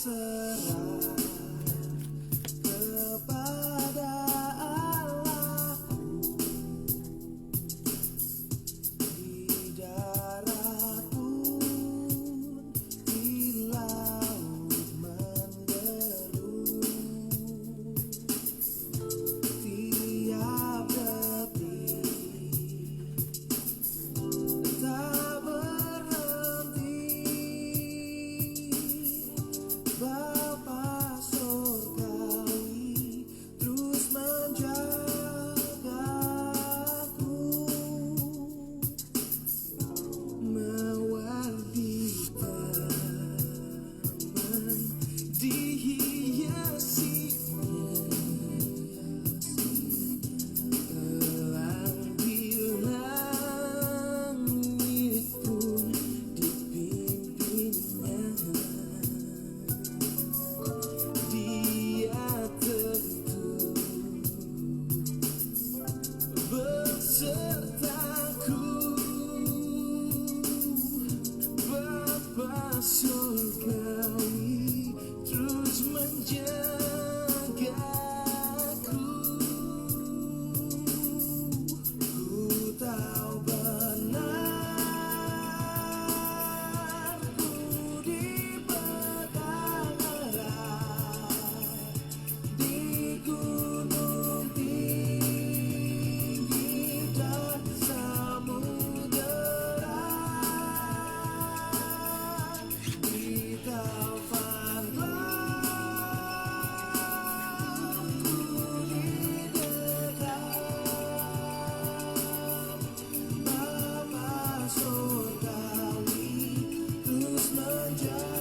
berserah kepada Allahku di darat pun, di laut menderu, tiap detik tak berhenti. Bapa surgawi terus menjagaku, mewardi teman dihiasinya, elang di langit pun dipimpinnya. Dia tentu besertaku, Bapa surgawi terus menjagaku. Ku tahu benar ku di padang air, di gunung tinggi dan samudera, di taufan laut ku di dekat. Bapa surgawi terus menjagaku.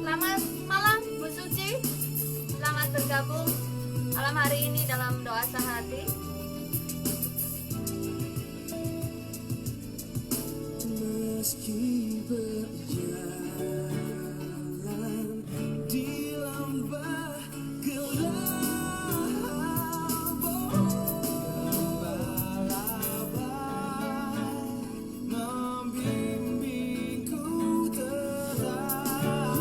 Selamat malam Bu Suci. Selamat bergabung malam hari ini dalam doa sehati. Meski berjalan di lembah gelap, laba-laba membimbingku terang.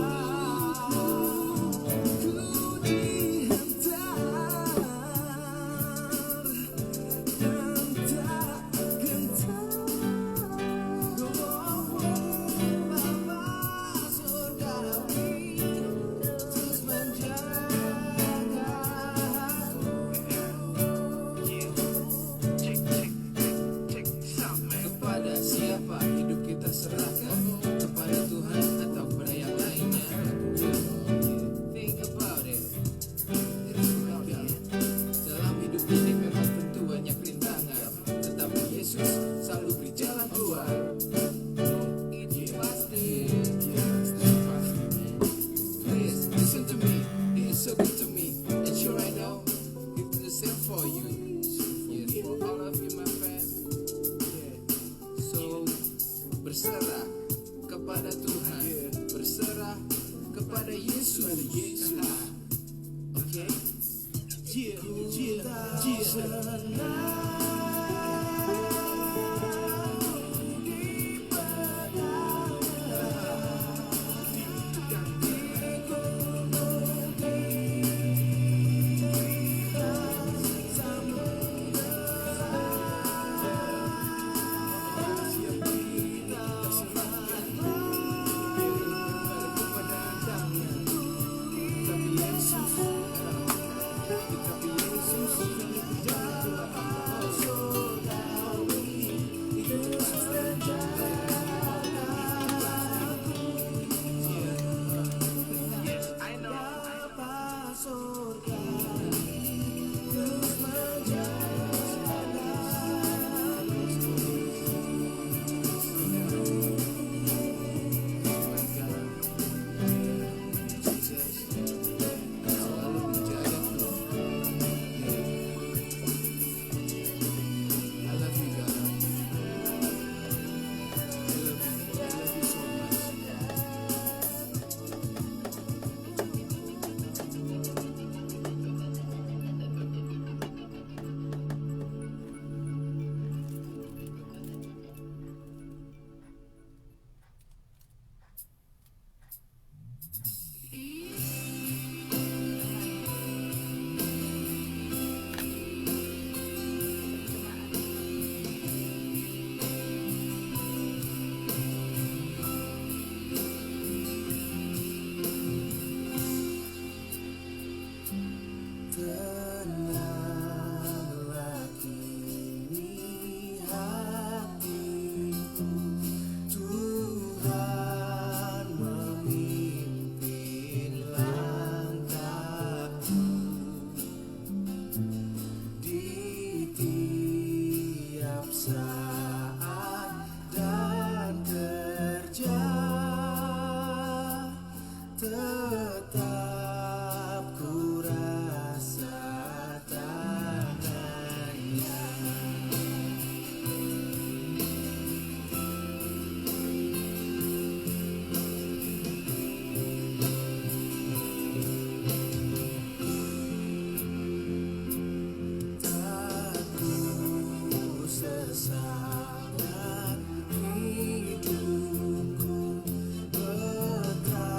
Ku dihantar dan tak gentar. Bapa surgawi terus menjagaku. Kepada siapa hidup kita serahkan? Kepada Tuhan atau kepada yang lainnya? Think about it. Dalam hidup ini memang tentu banyak rintangan, tetapi Yesus selalu beri jalan keluar. Itu pasti. Please listen to me. It is so good to me. And sure I know He did the same for you. Yeah, for all of you, my friend. Yeah. So berserah kepada Tuhan, berserah kepada Yesus. Okay? Tapi Yesus tetap ku rasa tangannya. Tak ku sesaat hidupku betapa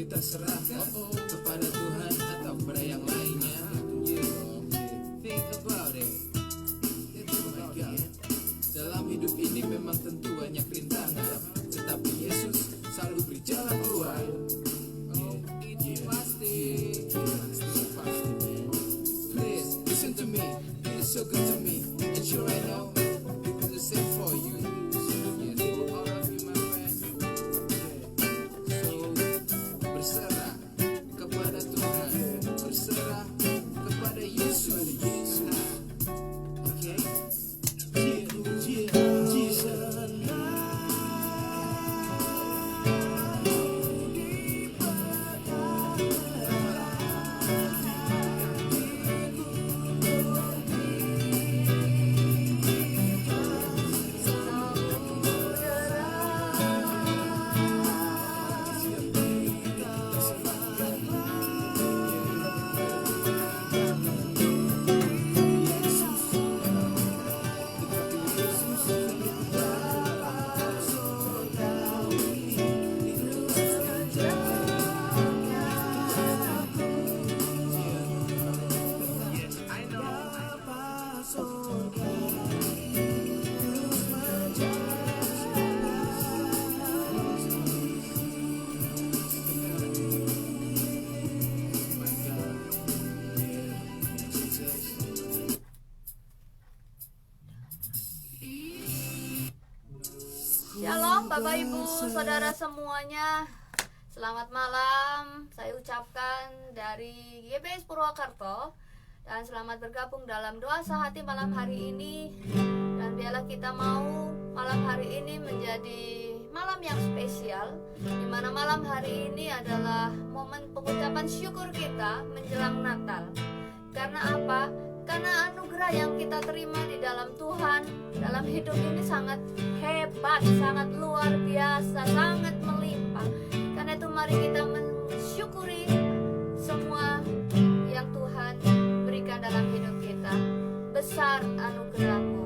kita serahkan kepada Tuhan atau kepada yang lainnya. Think about it. Oh my God. Dalam hidup ini memang tentu banyak rintangan, tetapi Yesus selalu beri jalan keluar. Itu pasti. Please listen to me. It is so good to me. And sure I know it is the same for you. Yes, for all of you, my friend. So berserah kepada Tuhan, berserah kepada Yesus. Okay. Shalom Bapak Ibu Saudara semuanya. Selamat malam saya ucapkan dari GBS Purwakarta. Dan selamat bergabung dalam doa sehati malam hari ini. Dan biarlah kita mau malam hari ini menjadi malam yang spesial, di mana malam hari ini adalah momen pengucapan syukur kita menjelang Natal. Karena apa? Karena anugerah yang kita terima di dalam Tuhan dalam hidup ini sangat hebat, sangat luar biasa, sangat melimpah. Karena itu mari kita mensyukuri semua yang Tuhan berikan dalam hidup kita. Besar anugerah-Mu.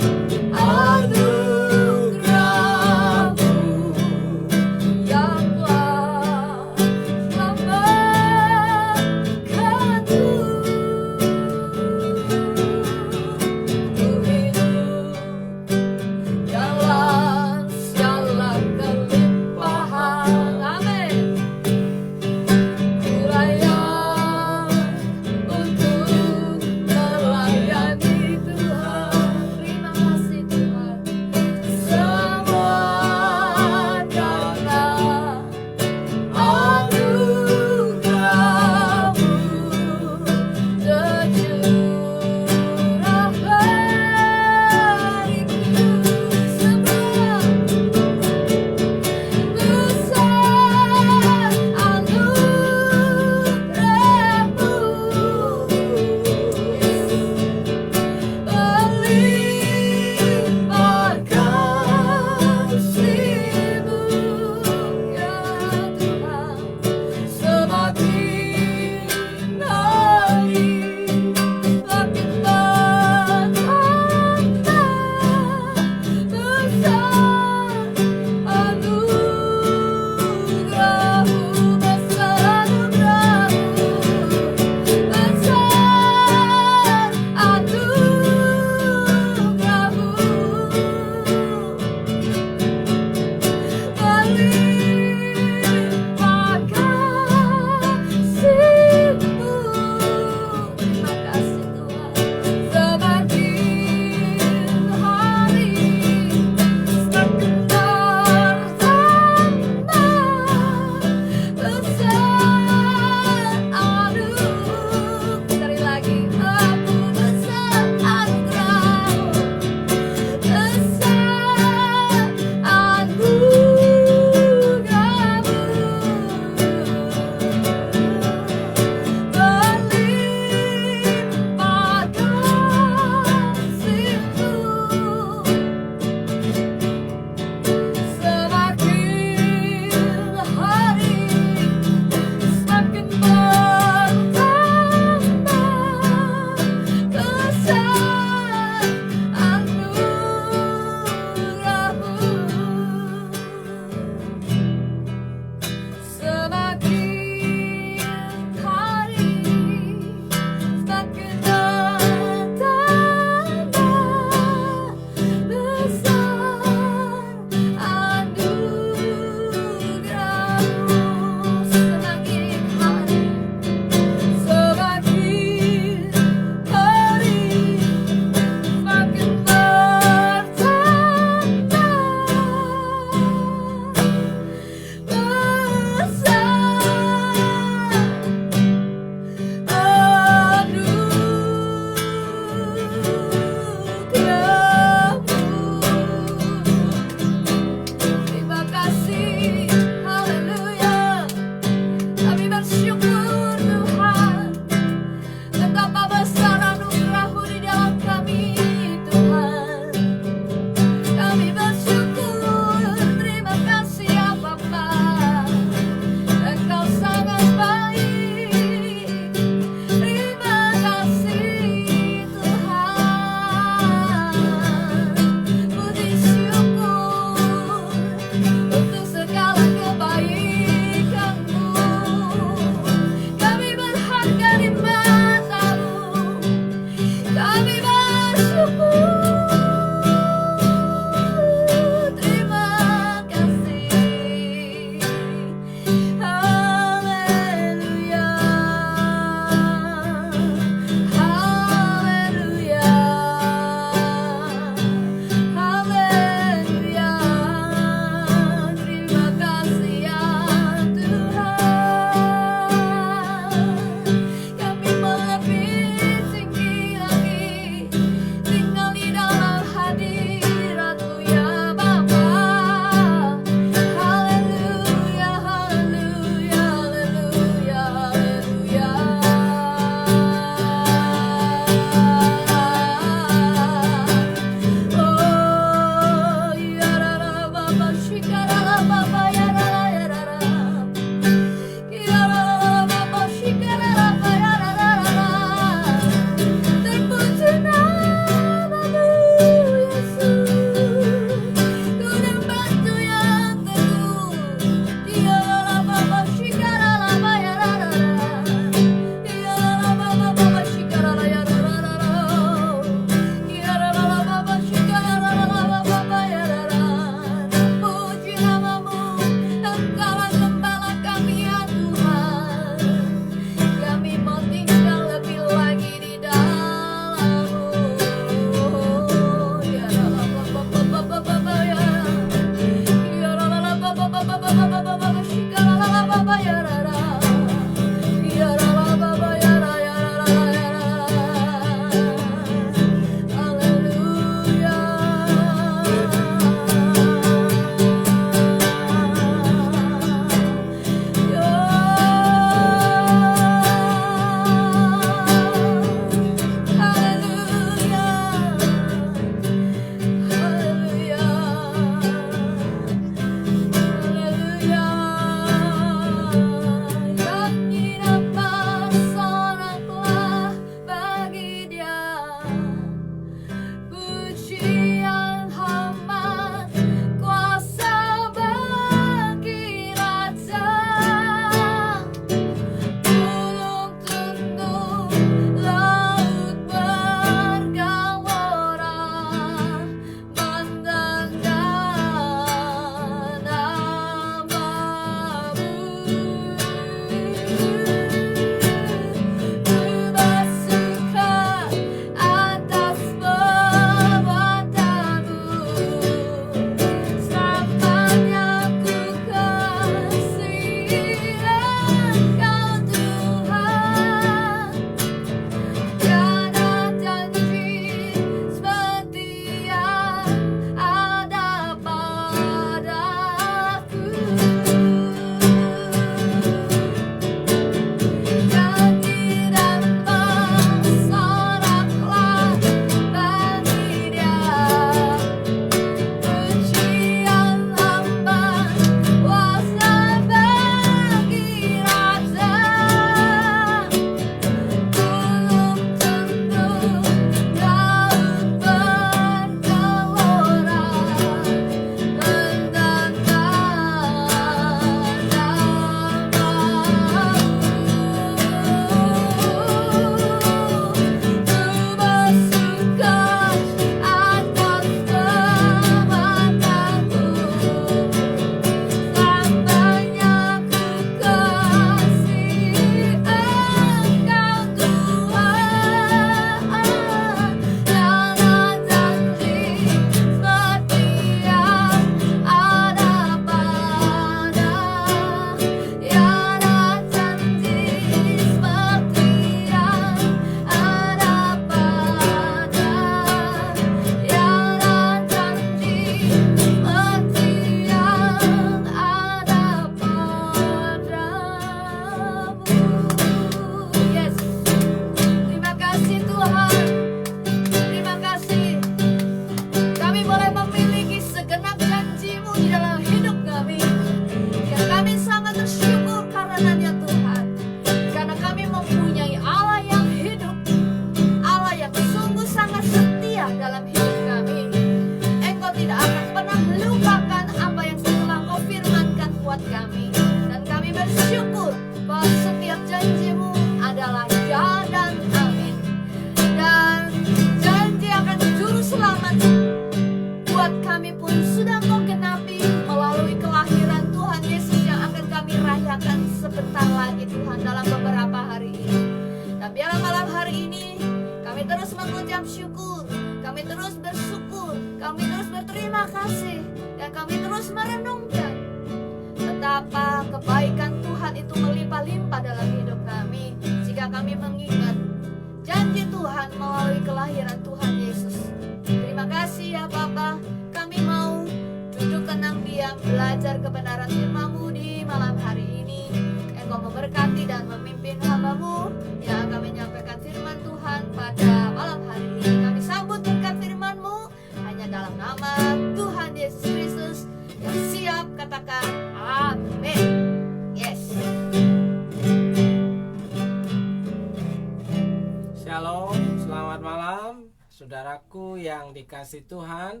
Saudaraku yang dikasihi Tuhan,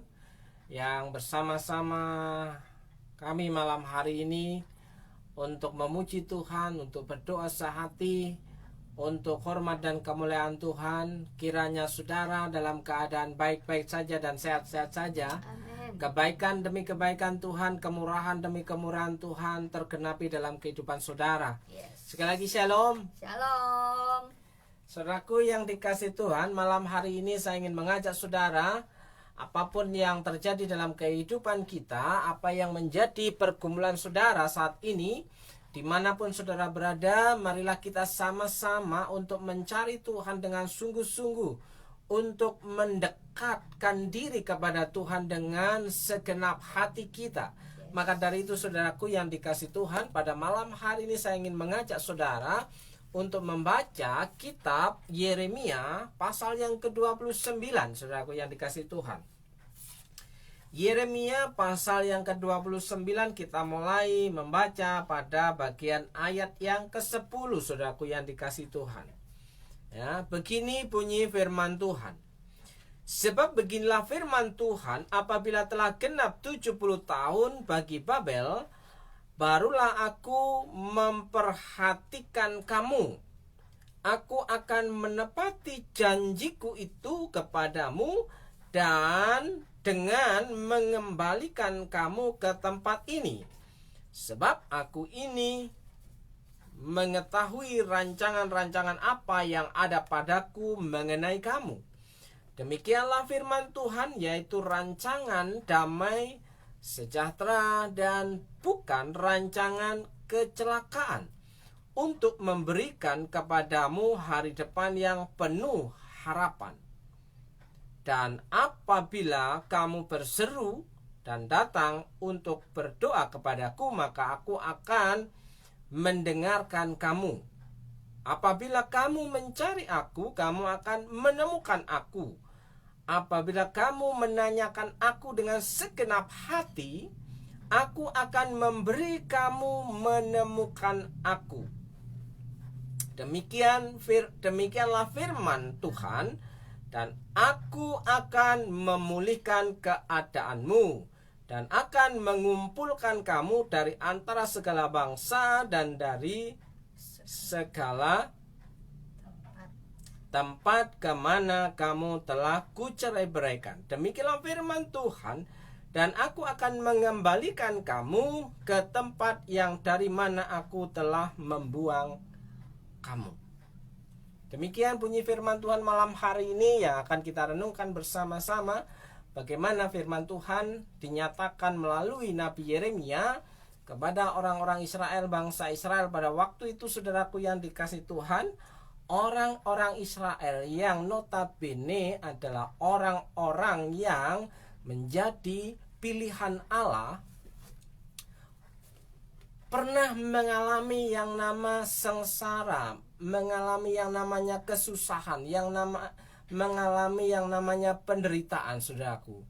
yang bersama-sama kami malam hari ini untuk memuji Tuhan, untuk berdoa sehati, untuk hormat dan kemuliaan Tuhan. Kiranya saudara dalam keadaan baik-baik saja dan sehat-sehat saja. Amin. Kebaikan demi kebaikan Tuhan, kemurahan demi kemurahan Tuhan tergenapi dalam kehidupan saudara. Yes. Sekali lagi shalom. Shalom. Saudaraku yang dikasihi Tuhan, malam hari ini saya ingin mengajak saudara apapun yang terjadi dalam kehidupan kita, apa yang menjadi pergumulan saudara saat ini, dimanapun saudara berada, marilah kita sama-sama untuk mencari Tuhan dengan sungguh-sungguh, untuk mendekatkan diri kepada Tuhan dengan segenap hati kita. Maka dari itu saudaraku yang dikasihi Tuhan, pada malam hari ini saya ingin mengajak saudara untuk membaca kitab Yeremia pasal yang ke-29, saudaraku yang dikasihi Tuhan. Yeremia pasal yang ke-29, kita mulai membaca pada bagian ayat yang ke-10, saudaraku yang dikasihi Tuhan. Ya, begini bunyi firman Tuhan. Sebab beginilah firman Tuhan, apabila telah genap 70 tahun bagi Babel, barulah aku memperhatikan kamu. Aku akan menepati janjiku itu kepadamu dan dengan mengembalikan kamu ke tempat ini. Sebab aku ini mengetahui rancangan-rancangan apa yang ada padaku mengenai kamu. Demikianlah firman Tuhan, yaitu rancangan damai, sejahtera, dan bukan rancangan kecelakaan, untuk memberikan kepadamu hari depan yang penuh harapan. Dan apabila kamu berseru dan datang untuk berdoa kepadaku, maka aku akan mendengarkan kamu. Apabila kamu mencari aku, kamu akan menemukan aku. Apabila kamu menanyakan aku dengan segenap hati, aku akan memberi kamu menemukan aku. Demikianlah firman Tuhan, dan aku akan memulihkan keadaanmu, dan akan mengumpulkan kamu dari antara segala bangsa dan dari segala tempat kemana kamu telah kucerai-beraikan. Demikianlah firman Tuhan, dan aku akan mengembalikan kamu ke tempat yang dari mana aku telah membuang kamu. Demikian bunyi firman Tuhan malam hari ini yang akan kita renungkan bersama-sama. Bagaimana firman Tuhan dinyatakan melalui Nabi Yeremia kepada orang-orang Israel, bangsa Israel pada waktu itu, saudaraku yang dikasihi Tuhan. Orang-orang Israel yang notabene adalah orang-orang yang menjadi pilihan Allah, pernah mengalami yang nama sengsara, mengalami yang namanya kesusahan, mengalami yang namanya penderitaan, saudaraku.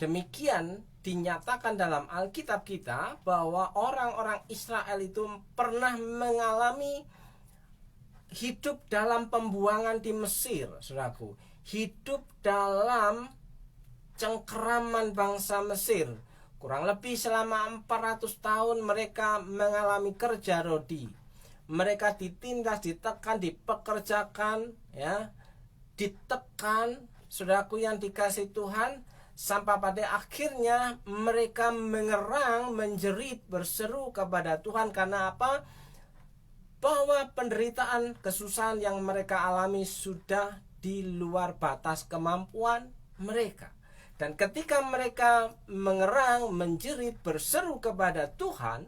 Demikian dinyatakan dalam Alkitab kita bahwa orang-orang Israel itu pernah mengalami hidup dalam pembuangan di Mesir, saudaraku. Hidup dalam cengkeraman bangsa Mesir. Kurang lebih selama 400 tahun mereka mengalami kerja rodi. Mereka ditindas, ditekan, dipekerjakan, ya, ditekan, saudaraku yang dikasihi Tuhan, sampai pada akhirnya mereka mengerang, menjerit, berseru kepada Tuhan. Karena apa? Bahwa penderitaan, kesusahan yang mereka alami sudah di luar batas kemampuan mereka. Dan ketika mereka mengerang, menjerit, berseru kepada Tuhan,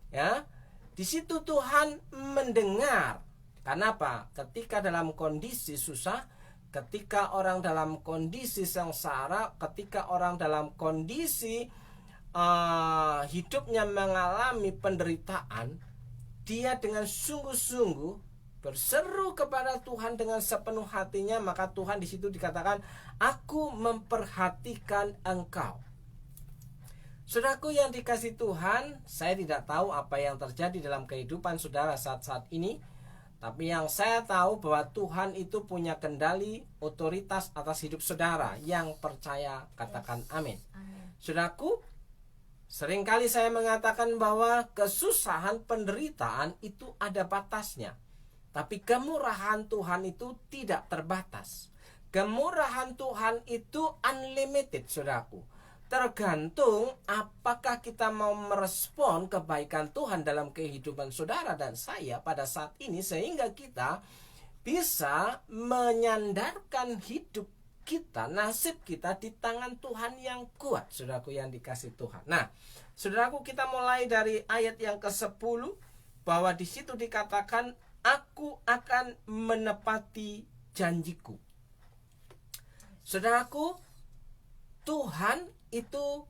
ya, di situ Tuhan mendengar. Kenapa? Ketika dalam kondisi susah, ketika orang dalam kondisi sengsara, ketika orang dalam kondisi hidupnya mengalami penderitaan, dia dengan sungguh-sungguh berseru kepada Tuhan dengan sepenuh hatinya, maka Tuhan di situ dikatakan, aku memperhatikan engkau. Saudaraku yang dikasihi Tuhan, saya tidak tahu apa yang terjadi dalam kehidupan saudara saat-saat ini, tapi yang saya tahu bahwa Tuhan itu punya kendali, otoritas atas hidup saudara. Yang percaya katakan amin. Saudaraku, seringkali saya mengatakan bahwa kesusahan, penderitaan itu ada batasnya. Tapi kemurahan Tuhan itu tidak terbatas. Kemurahan Tuhan itu unlimited, saudaraku. Tergantung apakah kita mau merespon kebaikan Tuhan dalam kehidupan saudara dan saya pada saat ini, sehingga kita bisa menyandarkan hidup kita, nasib kita di tangan Tuhan yang kuat, saudaraku yang dikasih Tuhan. Nah, saudaraku, kita mulai dari ayat yang ke-10, bahwa di situ dikatakan, aku akan menepati janjiku. Saudaraku, Tuhan itu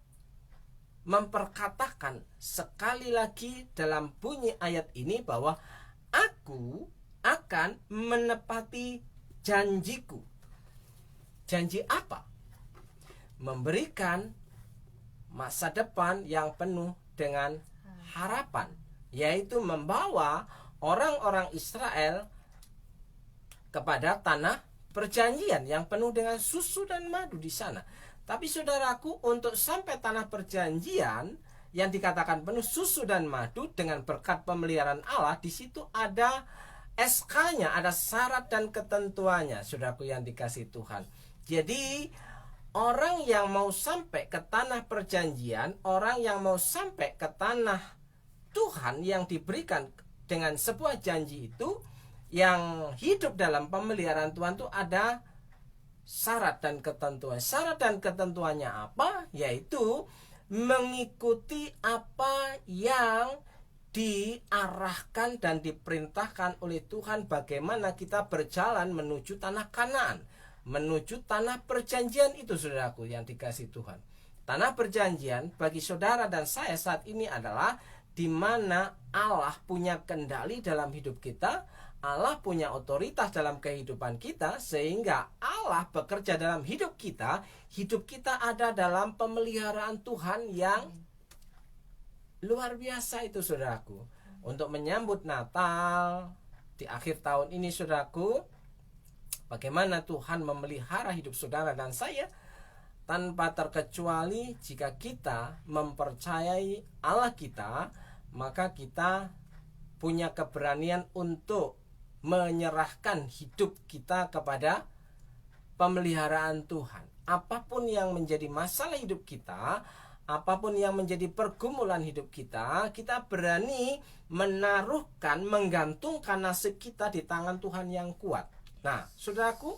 memperkatakan sekali lagi dalam bunyi ayat ini bahwa aku akan menepati janjiku. Janji apa? Memberikan masa depan yang penuh dengan harapan, yaitu membawa orang-orang Israel kepada tanah perjanjian yang penuh dengan susu dan madu di sana. Tapi saudaraku, untuk sampai tanah perjanjian yang dikatakan penuh susu dan madu dengan berkat pemeliharaan Allah, di situ ada SK-nya, ada syarat dan ketentuannya, saudaraku yang dikasih Tuhan. Jadi orang yang mau sampai ke tanah perjanjian, orang yang mau sampai ke tanah Tuhan yang diberikan dengan sebuah janji itu, yang hidup dalam pemeliharaan Tuhan itu ada syarat dan ketentuan. Syarat dan ketentuannya apa? Yaitu mengikuti apa yang diarahkan dan diperintahkan oleh Tuhan, bagaimana kita berjalan menuju tanah Kanaan, menuju tanah perjanjian itu, saudaraku yang dikasih Tuhan. Tanah perjanjian bagi saudara dan saya saat ini adalah di mana Allah punya kendali dalam hidup kita, Allah punya otoritas dalam kehidupan kita, sehingga Allah bekerja dalam hidup kita ada dalam pemeliharaan Tuhan yang luar biasa itu, saudaraku. Untuk menyambut Natal di akhir tahun ini, saudaraku, bagaimana Tuhan memelihara hidup saudara dan saya, tanpa terkecuali jika kita mempercayai Allah kita, maka kita punya keberanian untuk menyerahkan hidup kita kepada pemeliharaan Tuhan. Apapun yang menjadi masalah hidup kita, apapun yang menjadi pergumulan hidup kita, kita berani menaruhkan, menggantungkan nasib kita di tangan Tuhan yang kuat. Nah, saudaraku,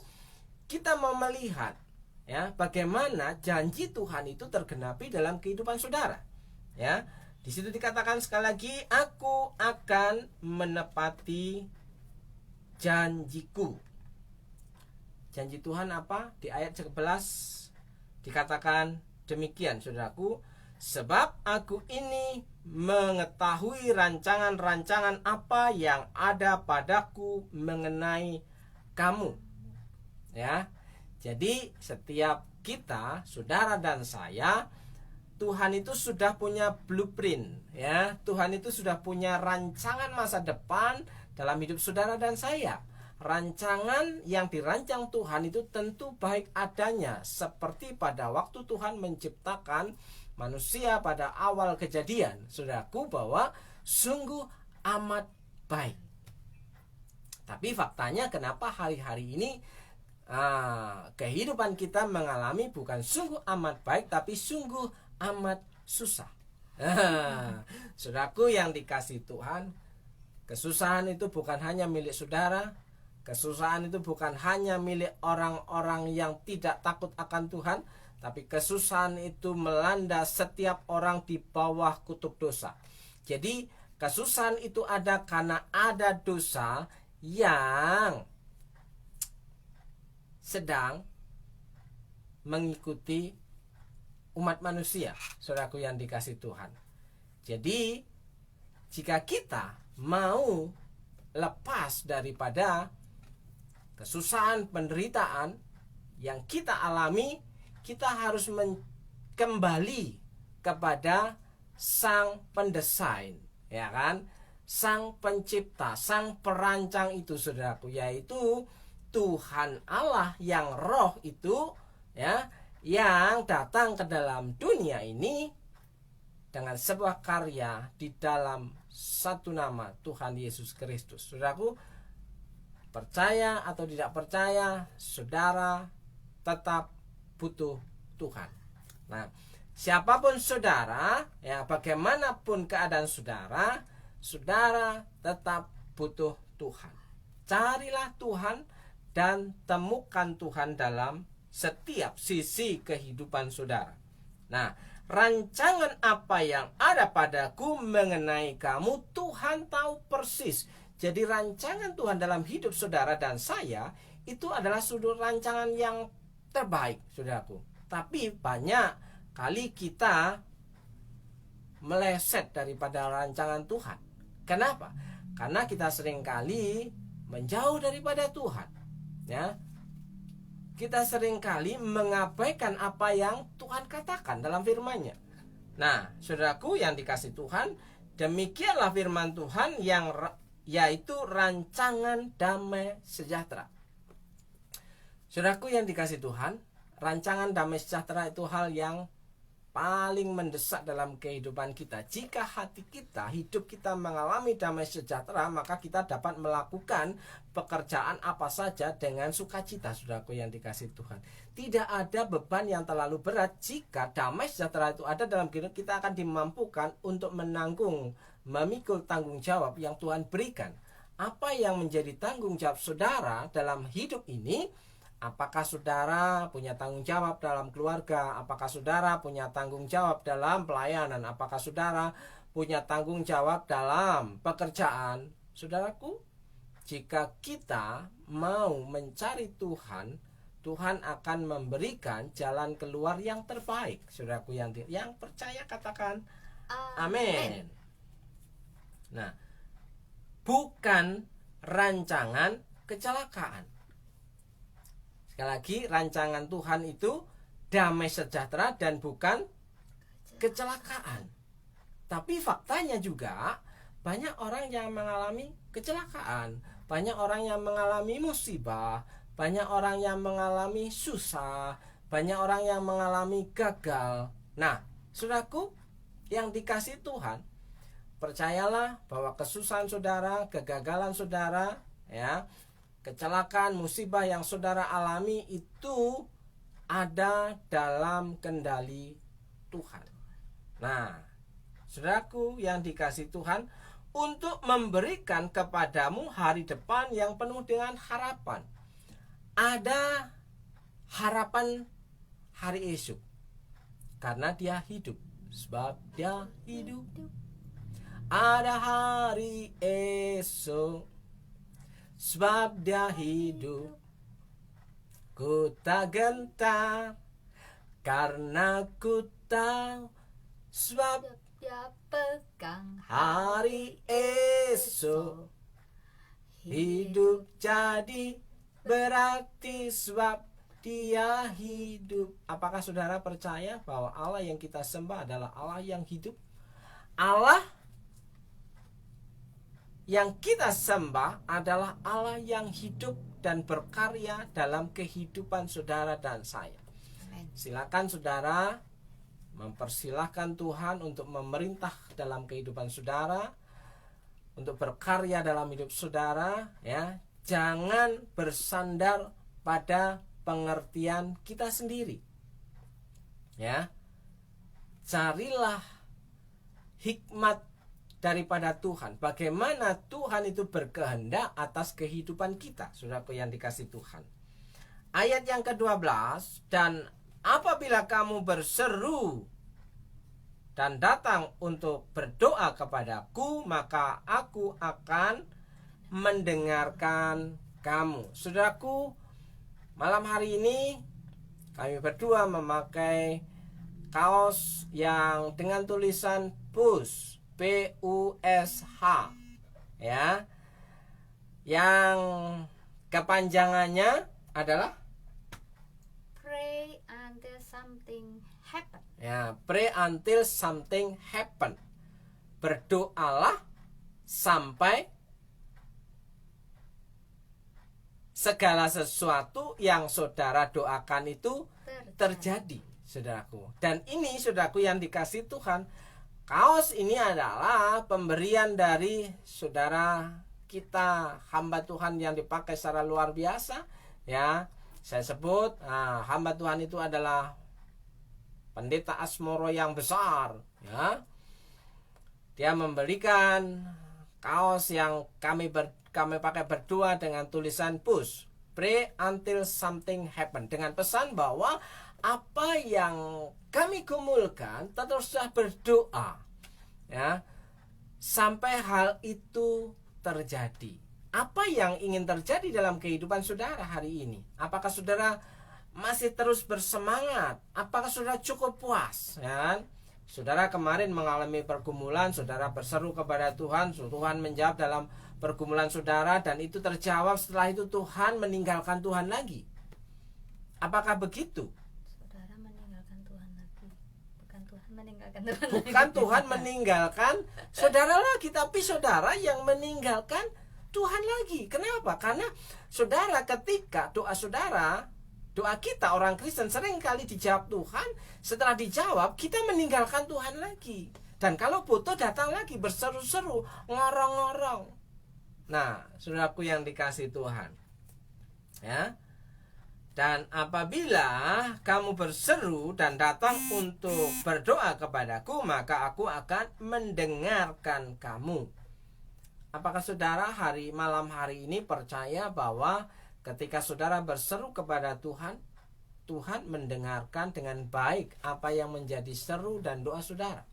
kita mau melihat ya bagaimana janji Tuhan itu tergenapi dalam kehidupan saudara. Ya, di situ dikatakan sekali lagi, aku akan menepati janjiku. Janji Tuhan apa? Di ayat 11 dikatakan demikian, saudaraku, sebab aku ini mengetahui rancangan-rancangan apa yang ada padaku mengenai kamu. Ya. Jadi setiap kita, saudara dan saya, Tuhan itu sudah punya blueprint, ya. Tuhan itu sudah punya rancangan masa depan dalam hidup saudara dan saya. Rancangan yang dirancang Tuhan itu tentu baik adanya, seperti pada waktu Tuhan menciptakan manusia pada awal kejadian, saudaraku, bahwa sungguh amat baik. Tapi faktanya kenapa hari-hari ini kehidupan kita mengalami bukan sungguh amat baik, tapi sungguh amat susah. Saudaraku yang dikasih Tuhan, kesusahan itu bukan hanya milik saudara, kesusahan itu bukan hanya milik orang-orang yang tidak takut akan Tuhan, tapi kesusahan itu melanda setiap orang di bawah kutuk dosa. Jadi kesusahan itu ada karena ada dosa yang sedang mengikuti umat manusia, saudaraku yang dikasih Tuhan. Jadi jika kita mau lepas daripada kesusahan, penderitaan yang kita alami, kita harus kembali kepada Sang Pendesain, ya kan? Sang Pencipta, Sang Perancang itu, saudaraku, yaitu Tuhan Allah yang roh itu, ya, yang datang ke dalam dunia ini dengan sebuah karya di dalam satu nama, Tuhan Yesus Kristus. Saudaraku, percaya atau tidak percaya, saudara tetap butuh Tuhan. Nah, siapapun saudara, ya, bagaimanapun keadaan saudara, saudara tetap butuh Tuhan. Carilah Tuhan dan temukan Tuhan dalam setiap sisi kehidupan saudara. Nah, rancangan apa yang ada padaku mengenai kamu, Tuhan tahu persis. Jadi rancangan Tuhan dalam hidup saudara dan saya itu adalah sudut rancangan yang terbaik, saudaraku. Tapi banyak kali kita meleset daripada rancangan Tuhan. Kenapa? Karena kita seringkali menjauh daripada Tuhan. Ya. Kita seringkali mengabaikan apa yang Tuhan katakan dalam firman-Nya. Nah, saudaraku yang dikasih Tuhan, demikianlah firman Tuhan yang yaitu rancangan damai sejahtera. Saudaraku yang dikasih Tuhan, rancangan damai sejahtera itu hal yang paling mendesak dalam kehidupan kita. Jika hati kita, hidup kita mengalami damai sejahtera, maka kita dapat melakukan pekerjaan apa saja dengan sukacita, saudaraku yang dikasih Tuhan. Tidak ada beban yang terlalu berat jika damai sejahtera itu ada dalam hidup kita, akan dimampukan untuk menanggung, memikul tanggung jawab yang Tuhan berikan. Apa yang menjadi tanggung jawab saudara dalam hidup ini? Apakah saudara punya tanggung jawab dalam keluarga? Apakah saudara punya tanggung jawab dalam pelayanan? Apakah saudara punya tanggung jawab dalam pekerjaan? Saudaraku, jika kita mau mencari Tuhan, Tuhan akan memberikan jalan keluar yang terbaik. Saudaraku yang percaya katakan amin. Nah, bukan rancangan kecelakaan. Sekali lagi, rancangan Tuhan itu damai sejahtera dan bukan kecelakaan. Tapi faktanya juga banyak orang yang mengalami kecelakaan, banyak orang yang mengalami musibah, banyak orang yang mengalami susah, banyak orang yang mengalami gagal. Nah, saudaraku yang dikasih Tuhan, percayalah bahwa kesusahan saudara, kegagalan saudara, ya, kecelakaan, musibah yang saudara alami itu ada dalam kendali Tuhan. Nah, saudaraku yang dikasih Tuhan, untuk memberikan kepadamu hari depan yang penuh dengan harapan. Ada harapan hari esok, karena dia hidup. Sebab dia hidup. Ada hari esok, sebab dia hidup. Ku tak gentar, karena ku tahu, sebab dia pegang hari esok. Hidup jadi berarti sebab dia hidup. Apakah saudara percaya bahwa Allah yang kita sembah adalah Allah yang hidup? Allah yang kita sembah adalah Allah yang hidup dan berkarya dalam kehidupan saudara dan saya. Silakan saudara mempersilahkan Tuhan untuk memerintah dalam kehidupan saudara, untuk berkarya dalam hidup saudara, ya. Jangan bersandar pada pengertian kita sendiri. Ya. Carilah hikmat daripada Tuhan. Bagaimana Tuhan itu berkehendak atas kehidupan kita, saudaraku yang dikasih Tuhan. Ayat yang ke-12, dan apabila kamu berseru dan datang untuk berdoa kepadaku, maka aku akan mendengarkan kamu. Saudaraku, malam hari ini kami berdua memakai kaos yang dengan tulisan PUSH, PUSH, ya, yang kepanjangannya adalah pray until something happen. ya, pray until something happen. Berdoalah sampai segala sesuatu yang saudara doakan itu terjadi, saudaraku. Dan ini, saudaraku yang dikasih Tuhan, kaos ini adalah pemberian dari saudara kita, hamba Tuhan yang dipakai secara luar biasa, ya. Saya sebut hamba Tuhan itu adalah Pendeta Asmoro yang besar, ya. Dia memberikan kaos yang kami pakai berdua dengan tulisan PUSH, pray until something happen. Dengan pesan bahwa apa yang kami gumulkan teruslah berdoa, ya, sampai hal itu terjadi. Apa yang ingin terjadi dalam kehidupan saudara hari ini? Apakah saudara masih terus bersemangat? Apakah saudara cukup puas? Ya? Saudara kemarin mengalami pergumulan, saudara berseru kepada Tuhan, Tuhan menjawab dalam pergumulan saudara, dan itu terjawab. Setelah itu Tuhan meninggalkan Tuhan lagi. Apakah begitu? Saudara meninggalkan Tuhan lagi, bukan Tuhan meninggalkan Tuhan. Bukan Tuhan meninggalkan saudara lagi, tapi saudara yang meninggalkan Tuhan lagi. Kenapa? Karena saudara, ketika doa saudara, doa kita orang Kristen sering kali dijawab Tuhan, setelah dijawab kita meninggalkan Tuhan lagi. Dan kalau butuh datang lagi berseru-seru, ngorong-ngorong. Nah, saudaraku yang dikasihi Tuhan, ya. Dan apabila kamu berseru dan datang untuk berdoa kepadaku, maka aku akan mendengarkan kamu. Apakah saudara malam hari ini percaya bahwa ketika saudara berseru kepada Tuhan, Tuhan mendengarkan dengan baik apa yang menjadi seru dan doa saudara?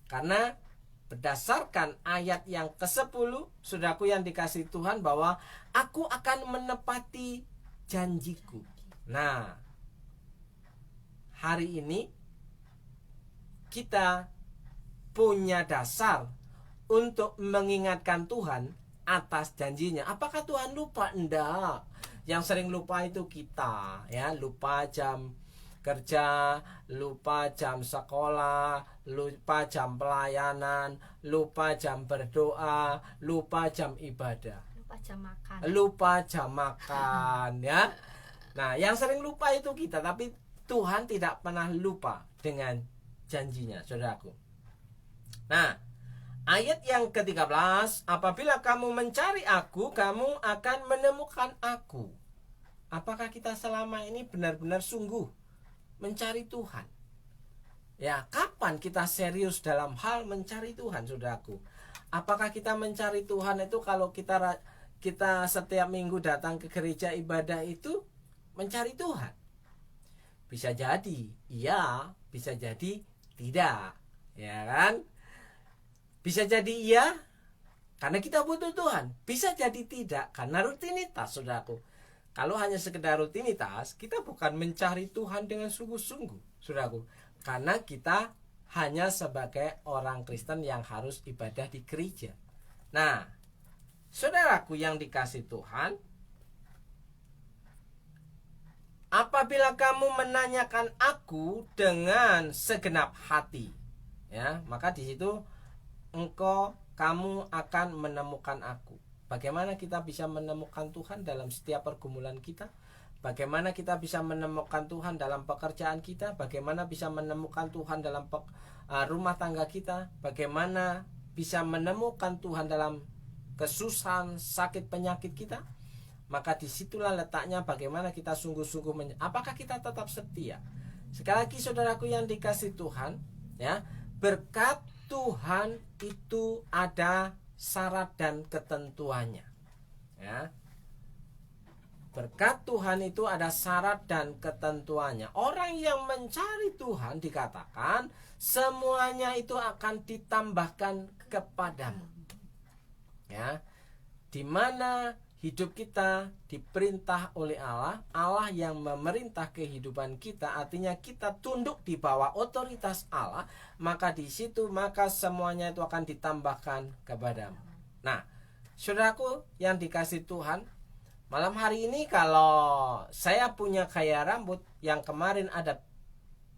Karena berdasarkan ayat yang ke-10, saudaraku yang dikasihi Tuhan, bahwa aku akan menepati janjiku. Nah, hari ini kita punya dasar untuk mengingatkan Tuhan atas janjinya. Apakah Tuhan lupa? Enggak. Yang sering lupa itu kita, ya. Lupa jam kerja, lupa jam sekolah, lupa jam pelayanan, lupa jam berdoa, lupa jam ibadah, Lupa jam makan. lupa jam makan, ya. Nah, yang sering lupa itu kita, tapi Tuhan tidak pernah lupa dengan janjinya, saudaraku. Nah, ayat yang ke-13, apabila kamu mencari aku, kamu akan menemukan aku. Apakah kita selama ini benar-benar sungguh mencari Tuhan? Ya, kapan kita serius dalam hal mencari Tuhan, saudaraku? Apakah kita mencari Tuhan itu kalau kita setiap minggu datang ke gereja ibadah itu mencari Tuhan? Bisa jadi iya, bisa jadi tidak, ya kan? Bisa jadi iya karena kita butuh Tuhan, bisa jadi tidak karena rutinitas, saudaraku. Kalau hanya sekedar rutinitas, kita bukan mencari Tuhan dengan sungguh-sungguh, saudaraku. Karena kita hanya sebagai orang Kristen yang harus ibadah di gereja. Nah, saudaraku yang dikasihi Tuhan, apabila kamu menanyakan aku dengan segenap hati, ya, maka di situ kamu akan menemukan aku. Bagaimana kita bisa menemukan Tuhan dalam setiap pergumulan kita? Bagaimana kita bisa menemukan Tuhan dalam pekerjaan kita? Bagaimana bisa menemukan Tuhan dalam rumah tangga kita? Bagaimana bisa menemukan Tuhan dalam kesusahan, sakit, penyakit kita? Maka disitulah letaknya bagaimana kita sungguh-sungguh apakah kita tetap setia? Sekali lagi saudaraku yang dikasihi Tuhan, ya, berkat Tuhan itu ada syarat dan ketentuannya, ya. Berkat Tuhan itu ada syarat dan ketentuannya. Orang yang mencari Tuhan dikatakan semuanya itu akan ditambahkan kepadamu, ya. Di mana hidup kita diperintah oleh Allah, Allah yang memerintah kehidupan kita, artinya kita tunduk di bawah otoritas Allah, maka di situ maka semuanya itu akan ditambahkan kepadamu. Nah, saudaraku yang dikasihi Tuhan, malam hari ini kalau saya punya gaya rambut yang kemarin ada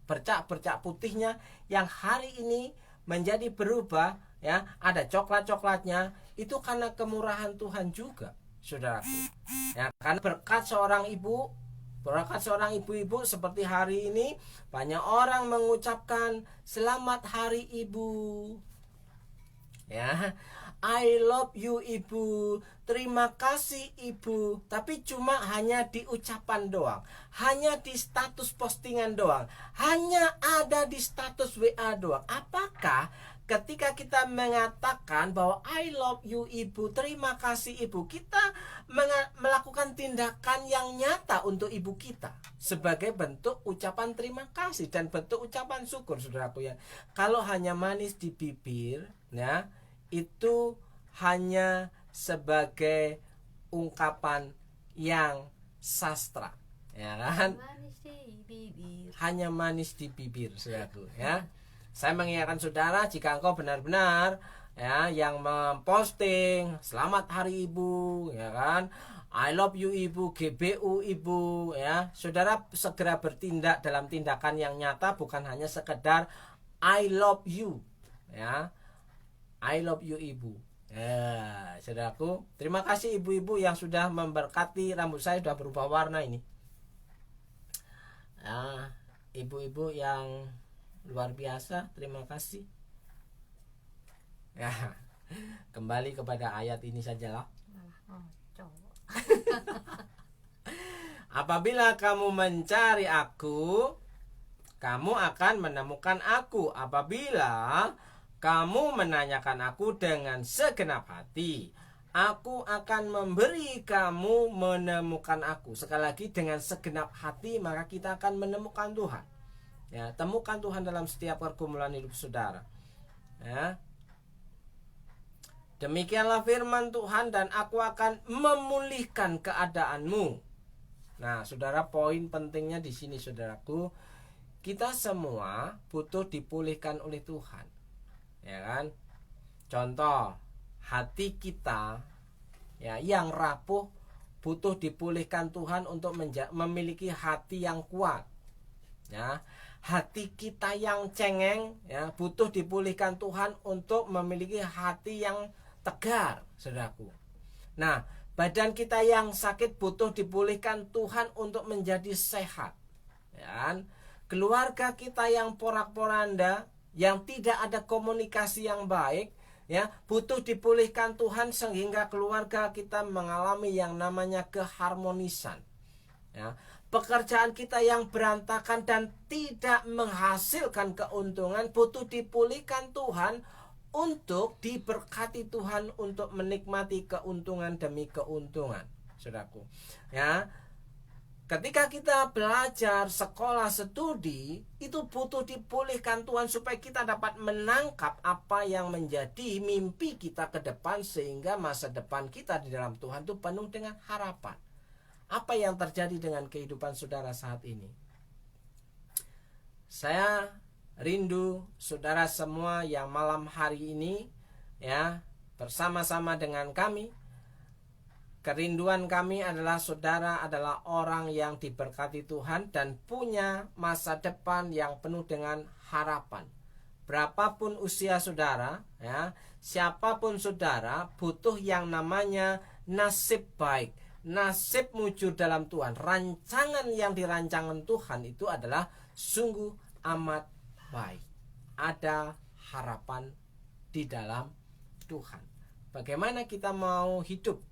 bercak-bercak putihnya, yang hari ini menjadi berubah, ya, ada coklat-coklatnya, itu karena kemurahan Tuhan juga, saudaraku. Ya, karena berkat seorang ibu-ibu seperti hari ini, banyak orang mengucapkan selamat hari ibu. Ya, I love you ibu, terima kasih ibu. Tapi cuma hanya di ucapan doang, hanya di status postingan doang, hanya ada di status WA doang. Apakah ketika kita mengatakan bahwa I love you ibu, terima kasih ibu, kita melakukan tindakan yang nyata untuk ibu kita sebagai bentuk ucapan terima kasih dan bentuk ucapan syukur, saudaraku ya. Kalau hanya manis di bibir, ya, itu hanya sebagai ungkapan yang sastra, ya kan? Manis di bibir. Hanya manis di bibir, saudaraku ya. Saya mengingatkan saudara, jika engkau benar-benar ya yang memposting selamat hari ibu, ya kan, I love you ibu, GBU ibu, ya, saudara segera bertindak dalam tindakan yang nyata, bukan hanya sekedar I love you, ya, I love you ibu. Ya, saudaraku, terima kasih ibu-ibu yang sudah memberkati. Rambut saya sudah berubah warna ini. Ya, ibu-ibu yang luar biasa, terima kasih. Ya, kembali kepada ayat ini sajalah. Apabila kamu mencari aku, kamu akan menemukan aku. Apabila kamu menanyakan aku dengan segenap hati, aku akan memberi kamu menemukan aku. Sekali lagi, dengan segenap hati maka kita akan menemukan Tuhan. Ya, temukan Tuhan dalam setiap pergumulan hidup saudara. Ya. Demikianlah firman Tuhan, dan aku akan memulihkan keadaanmu. Nah, saudara, poin pentingnya di sini, saudaraku, kita semua butuh dipulihkan oleh Tuhan. Ya kan? Contoh, hati kita ya yang rapuh butuh dipulihkan Tuhan untuk memiliki hati yang kuat. Ya, hati kita yang cengeng ya butuh dipulihkan Tuhan untuk memiliki hati yang tegar, saudaraku. Nah, badan kita yang sakit butuh dipulihkan Tuhan untuk menjadi sehat. Ya, keluarga kita yang porak-poranda, yang tidak ada komunikasi yang baik, ya, butuh dipulihkan Tuhan sehingga keluarga kita mengalami yang namanya keharmonisan. Ya, pekerjaan kita yang berantakan dan tidak menghasilkan keuntungan butuh dipulihkan Tuhan untuk diberkati Tuhan untuk menikmati keuntungan demi keuntungan, saudaraku. Ya, ketika kita belajar, sekolah, studi, itu butuh dipulihkan Tuhan supaya kita dapat menangkap apa yang menjadi mimpi kita ke depan, sehingga masa depan kita di dalam Tuhan itu penuh dengan harapan. Apa yang terjadi dengan kehidupan saudara saat ini? Saya rindu saudara semua yang malam hari ini ya bersama-sama dengan kami. Kerinduan kami adalah saudara adalah orang yang diberkati Tuhan dan punya masa depan yang penuh dengan harapan. Berapapun usia saudara, ya, siapapun saudara butuh yang namanya nasib baik. Nasib mujur dalam Tuhan. Rancangan yang dirancangkan Tuhan itu adalah sungguh amat baik. Ada harapan di dalam Tuhan. Bagaimana kita mau hidup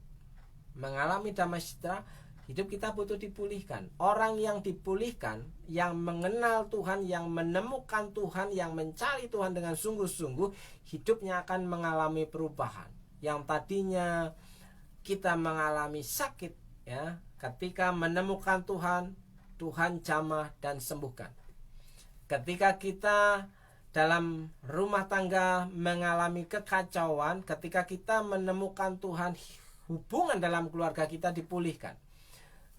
mengalami damai sejahtera? Hidup kita butuh dipulihkan. Orang yang dipulihkan, yang mengenal Tuhan, yang menemukan Tuhan, yang mencari Tuhan dengan sungguh-sungguh, hidupnya akan mengalami perubahan. Yang tadinya kita mengalami sakit, ya, ketika menemukan Tuhan, Tuhan jamah dan sembuhkan. Ketika kita dalam rumah tangga mengalami kekacauan, ketika kita menemukan Tuhan, hubungan dalam keluarga kita dipulihkan.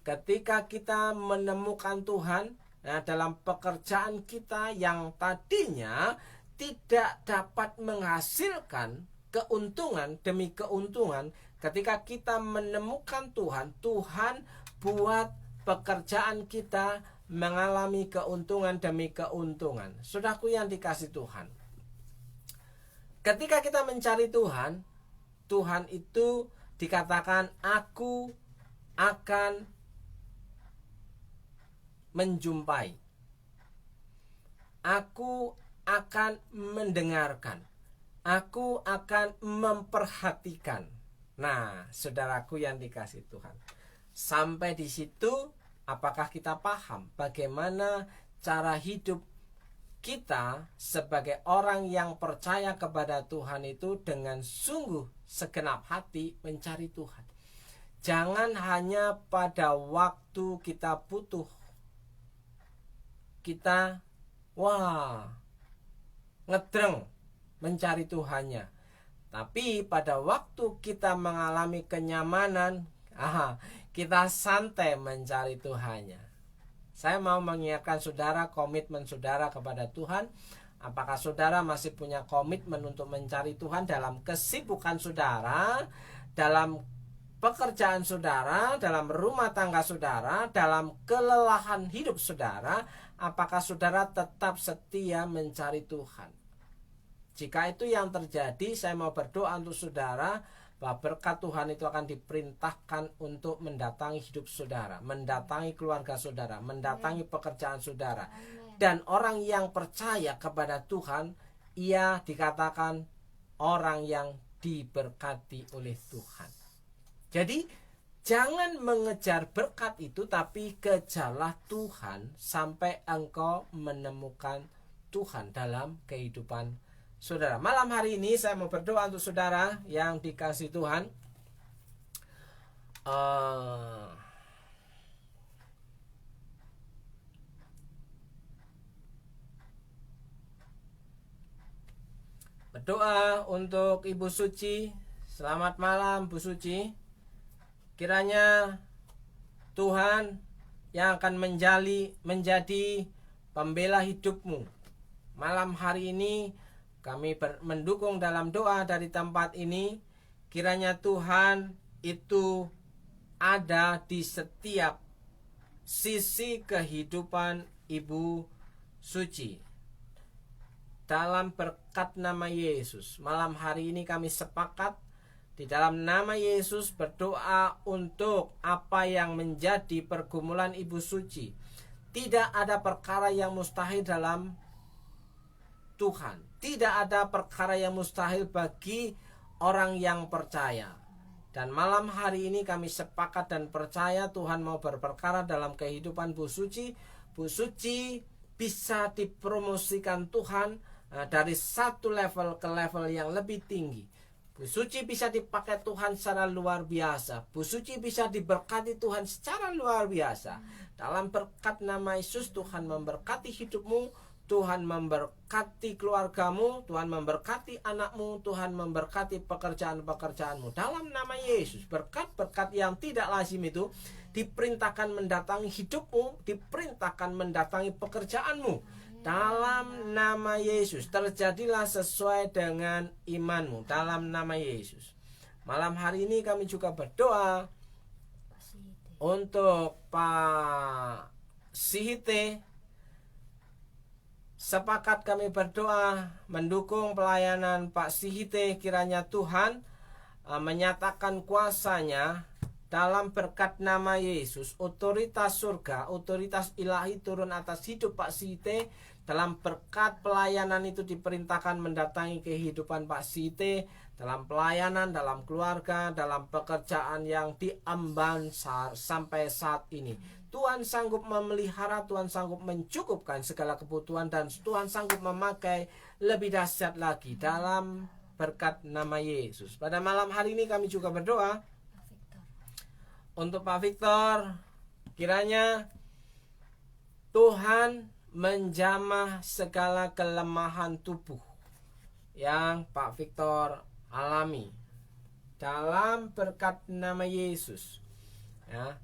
Ketika kita menemukan Tuhan, ya, dalam pekerjaan kita yang tadinya tidak dapat menghasilkan keuntungan demi keuntungan, ketika kita menemukan Tuhan, Tuhan buat pekerjaan kita mengalami keuntungan demi keuntungan. Saudaraku yang dikasih Tuhan, ketika kita mencari Tuhan, Tuhan itu dikatakan aku akan menjumpai, aku akan mendengarkan, aku akan memperhatikan. Nah, saudaraku yang dikasih Tuhan, sampai di situ apakah kita paham bagaimana cara hidup kita sebagai orang yang percaya kepada Tuhan itu dengan sungguh segenap hati mencari Tuhan. Jangan hanya pada waktu kita butuh, kita ngedreng mencari Tuhannya. Tapi pada waktu kita mengalami kenyamanan, kita santai mencari Tuhannya. Saya mau mengingatkan saudara, komitmen saudara kepada Tuhan. Apakah saudara masih punya komitmen untuk mencari Tuhan dalam kesibukan saudara, dalam pekerjaan saudara, dalam rumah tangga saudara, dalam kelelahan hidup saudara? Apakah saudara tetap setia mencari Tuhan? Jika itu yang terjadi, saya mau berdoa untuk saudara bahwa berkat Tuhan itu akan diperintahkan untuk mendatangi hidup saudara, mendatangi keluarga saudara, mendatangi pekerjaan saudara. Dan orang yang percaya kepada Tuhan, ia dikatakan orang yang diberkati oleh Tuhan. Jadi jangan mengejar berkat itu, tapi kejarlah Tuhan sampai engkau menemukan Tuhan dalam kehidupan saudara. Malam hari ini saya mau berdoa untuk saudara yang dikasihi Tuhan. Berdoa untuk Ibu Suci. Selamat malam Bu Suci. Kiranya Tuhan yang akan menjadi pembela hidupmu. Malam hari ini kami mendukung dalam doa dari tempat ini. Kiranya Tuhan itu ada di setiap sisi kehidupan Ibu Suci. Dalam berkat nama Yesus, malam hari ini kami sepakat di dalam nama Yesus berdoa untuk apa yang menjadi pergumulan Ibu Suci. Tidak ada perkara yang mustahil dalam Tuhan. Tidak ada perkara yang mustahil bagi orang yang percaya. Dan malam hari ini kami sepakat dan percaya Tuhan mau berperkara dalam kehidupan Bu Suci. Bu Suci bisa dipromosikan Tuhan dari satu level ke level yang lebih tinggi. Bu Suci bisa dipakai Tuhan secara luar biasa. Bu Suci bisa diberkati Tuhan secara luar biasa. Dalam berkat nama Yesus, Tuhan memberkati hidupmu, Tuhan memberkati keluargamu, Tuhan memberkati anakmu, Tuhan memberkati pekerjaan-pekerjaanmu. Dalam nama Yesus, berkat-berkat yang tidak lazim itu diperintahkan mendatangi hidupmu, diperintahkan mendatangi pekerjaanmu. Dalam nama Yesus, terjadilah sesuai dengan imanmu. Dalam nama Yesus. Malam hari ini kami juga berdoa untuk Pak Sihite. Sepakat kami berdoa mendukung pelayanan Pak Sihite. Kiranya Tuhan menyatakan kuasanya dalam berkat nama Yesus. Otoritas surga, otoritas ilahi turun atas hidup Pak Sihite. Dalam berkat pelayanan itu diperintahkan mendatangi kehidupan Pak Sihite, dalam pelayanan, dalam keluarga, dalam pekerjaan yang diemban sampai saat ini. Tuhan sanggup memelihara, Tuhan sanggup mencukupkan segala kebutuhan, dan Tuhan sanggup memakai lebih dahsyat lagi dalam berkat nama Yesus. Pada malam hari ini kami juga berdoa untuk Pak Victor. Kiranya Tuhan menjamah segala kelemahan tubuh yang Pak Victor alami dalam berkat nama Yesus. Ya.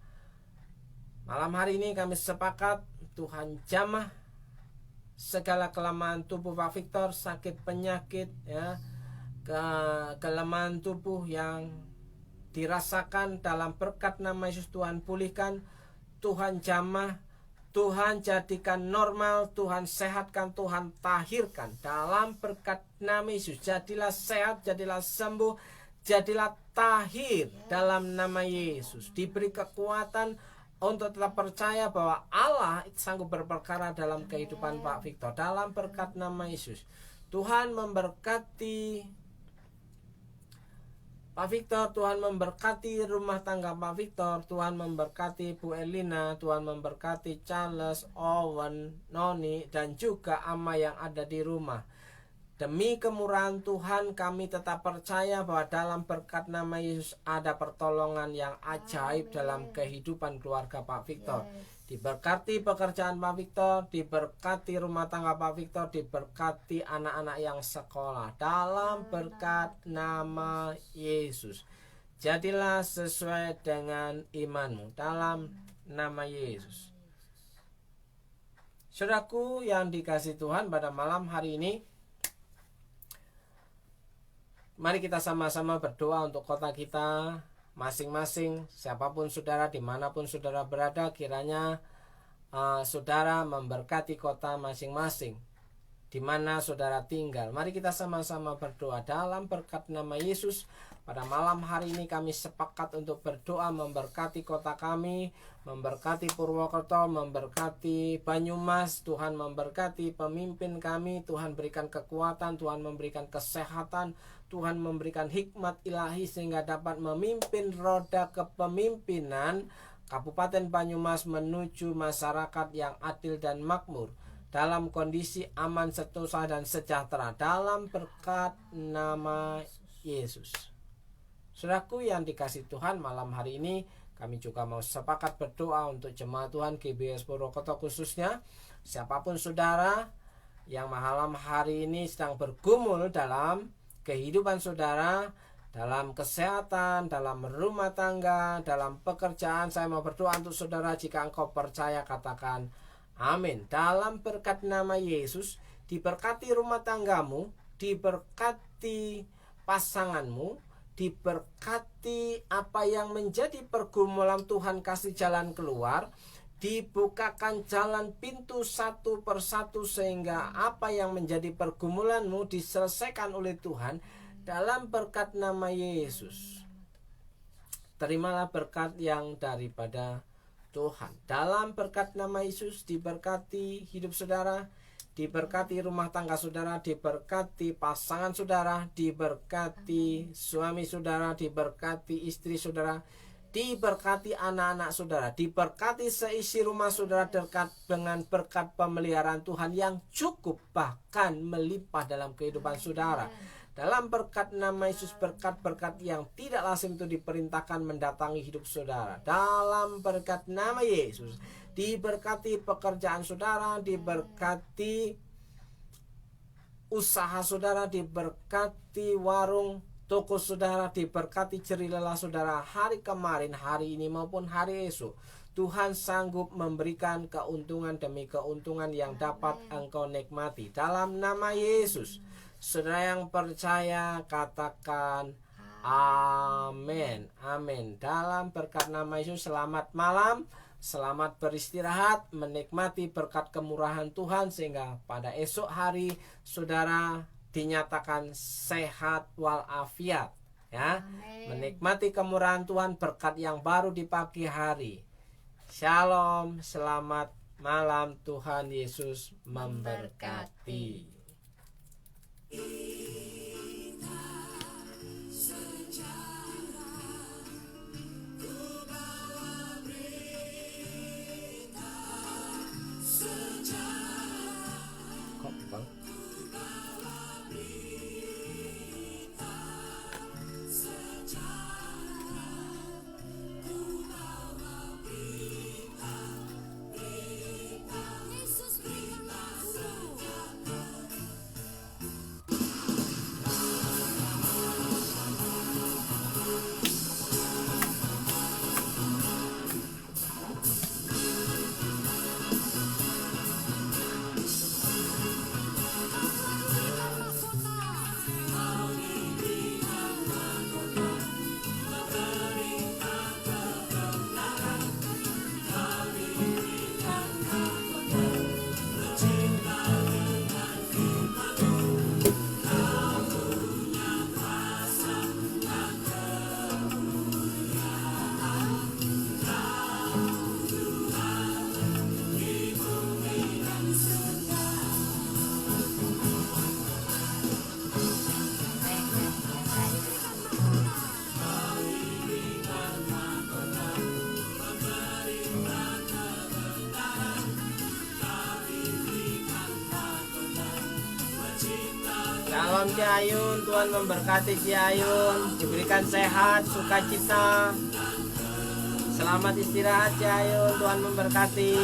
Malam hari ini kami sepakat Tuhan jamah segala kelemahan tubuh Pak Victor, sakit penyakit, ya, kelemahan tubuh yang dirasakan dalam berkat nama Yesus. Tuhan pulihkan, Tuhan jamah, Tuhan jadikan normal, Tuhan sehatkan, Tuhan tahirkan dalam berkat nama Yesus. Jadilah sehat, jadilah sembuh, jadilah tahir dalam nama Yesus. Diberi kekuatan untuk tetap percaya bahwa Allah sanggup berperkara dalam kehidupan Pak Victor. Dalam berkat nama Yesus, Tuhan memberkati Pak Victor, Tuhan memberkati rumah tangga Pak Victor, Tuhan memberkati Bu Elina, Tuhan memberkati Charles, Owen, Noni, dan juga Ama yang ada di rumah. Demi kemurahan Tuhan, kami tetap percaya bahwa dalam berkat nama Yesus ada pertolongan yang ajaib dalam kehidupan keluarga Pak Victor. Diberkati pekerjaan Pak Victor, diberkati rumah tangga Pak Victor, diberkati anak-anak yang sekolah. Dalam berkat nama Yesus, jadilah sesuai dengan imanmu. Dalam nama Yesus. Saudaraku yang dikasihi Tuhan, pada malam hari ini, mari kita sama-sama berdoa untuk kota kita masing-masing. Siapapun saudara, dimanapun saudara berada, kiranya saudara memberkati kota masing-masing di mana saudara tinggal. Mari kita sama-sama berdoa dalam berkat nama Yesus. Pada malam hari ini kami sepakat untuk berdoa memberkati kota kami, memberkati Purwokerto, memberkati Banyumas. Tuhan memberkati pemimpin kami, Tuhan berikan kekuatan, Tuhan memberikan kesehatan, Tuhan memberikan hikmat ilahi sehingga dapat memimpin roda kepemimpinan Kabupaten Banyumas menuju masyarakat yang adil dan makmur dalam kondisi aman, sentosa, dan sejahtera dalam berkat nama Yesus. Saudaraku yang dikasihi Tuhan, malam hari ini kami juga mau sepakat berdoa untuk jemaat Tuhan GBS Purwokerto khususnya. Siapapun saudara yang malam hari ini sedang bergumul dalam kehidupan saudara, dalam kesehatan, dalam rumah tangga, dalam pekerjaan, saya mau berdoa untuk saudara. Jika engkau percaya, katakan amin. Dalam berkat nama Yesus, diberkati rumah tanggamu, diberkati pasanganmu, diberkati apa yang menjadi pergumulan, Tuhan kasih jalan keluar, dibukakan jalan pintu satu persatu sehingga apa yang menjadi pergumulanmu diselesaikan oleh Tuhan dalam berkat nama Yesus. Terimalah berkat yang daripada Tuhan. Dalam berkat nama Yesus, diberkati hidup saudara, diberkati rumah tangga saudara, diberkati pasangan saudara, diberkati suami saudara, diberkati istri saudara, diberkati anak-anak saudara, diberkati seisi rumah saudara dekat dengan berkat pemeliharaan Tuhan yang cukup bahkan melimpah dalam kehidupan saudara. Dalam berkat nama Yesus, berkat-berkat yang tidak lazim itu diperintahkan mendatangi hidup saudara. Dalam berkat nama Yesus, diberkati pekerjaan saudara, diberkati usaha saudara, diberkati warung toko saudara, diberkati jerilela saudara hari kemarin, hari ini maupun hari esok. Tuhan sanggup memberikan keuntungan demi keuntungan yang dapat engkau nikmati. Dalam nama Yesus, saudara yang percaya katakan amin. Amin. Dalam berkat nama Yesus, selamat malam, selamat beristirahat, menikmati berkat kemurahan Tuhan sehingga pada esok hari saudara dinyatakan sehat walafiat, ya. Amen. Menikmati kemurahan Tuhan, berkat yang baru di pagi hari. Shalom, selamat malam, Tuhan Yesus memberkati. Kok bang? malam Ci Ayun. Tuhan memberkati Ci Ayun, diberikan sehat, sukacita. Selamat istirahat Ci Ayun, Tuhan memberkati.